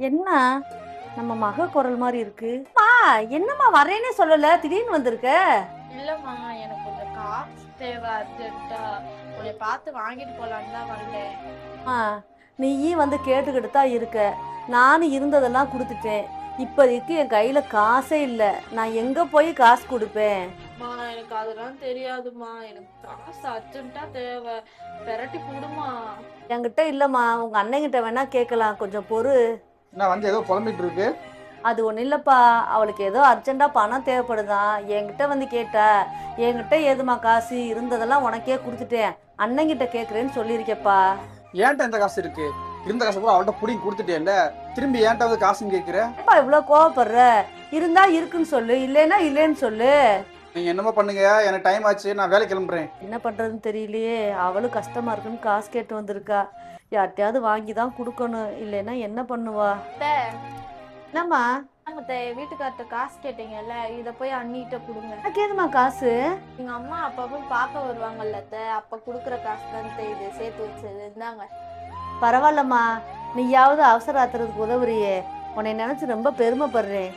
என்ன நம்ம மக குரல் மாதிரி இருக்கு. என்னம்மா வரேன்னே சொல்லல, திடீர்னு வந்திருக்க? இல்லம்மா, எனக்கு கொஞ்சம் காசு தேவை அர்ஜென்ட்டா. உன்னை பார்த்து வாங்கிட்டு போலான்னு தான் வந்தேன். நீயும் வந்து கேட்டுக்கிட்டு தான் இருக்க. நானும் இருந்ததெல்லாம் கொடுத்துட்டேன். இப்போதைக்கு என் கையில காசே இல்லை. நான் எங்க போய் காசு கொடுப்பேன்? எனக்கு அதெல்லாம் தெரியாதுமா. எனக்கு காசு அர்ஜென்ட்டா தேவை. பெரட்டி கொடுமா. என்கிட்ட இல்லம்மா, உங்க அண்ணங்கிட்ட வேணா கேட்கலாம். கொஞ்சம் பொறு. நான் வந்து ஏதோ புலம்பிட்டு இருக்கு. அது ஒன்றும் இல்லைப்பா, அவளுக்கு ஏதோ அர்ஜென்ட்டாக பணம் தேவைப்படுதான். என்கிட்ட வந்து கேட்டா, என்கிட்ட ஏதுமா காசு இருந்ததெல்லாம் உனக்கே கொடுத்துட்டேன், அண்ணங்கிட்ட கேட்குறேன்னு சொல்லியிருக்கேப்பா. ஏன்ட்ட இந்த காசு இருக்கு? இருந்த காசு கூட அவள்கிட்ட புடிங்கி கொடுத்துட்டேன்ல, திரும்பி ஏன்ட்ட வந்து காசுன்னு கேட்குற? ஏப்பா இவ்வளோ கோவப்படுற? இருந்தா இருக்குன்னு சொல்லு, இல்லைன்னா இல்லைன்னு சொல்லு. நீங்க என்னமோ பண்ணுங்க, எனக்கு டைம் ஆச்சு, நான் வேலை கிளம்புறேன். என்ன பண்ணுறதுன்னு தெரியலையே. அவளும் கஷ்டமா இருக்குன்னு காசு கேட்டு வந்திருக்கா. யார்கிட்டயாவது வாங்கி தான் கொடுக்கணும், இல்லைன்னா என்ன பண்ணுவா? என்னம்மா? வீட்டுக்கார்ட்ட காசு கேட்டீங்கல்ல, இத போய் அண்ணிட்ட கொடுங்க. கேதுமா காசு? எங்க அம்மா அப்பப்போ பார்க்க வருவாங்கல்ல, அப்ப குடுக்குற காசு தான் இது சேர்த்து வச்சது. இருந்தாங்க. பரவாயில்லம்மா, நீயாவது அவசர ஆத்துறதுக்கு உதவுறியே. உன்னை நினைச்சு ரொம்ப பெருமைப்படுறேன்.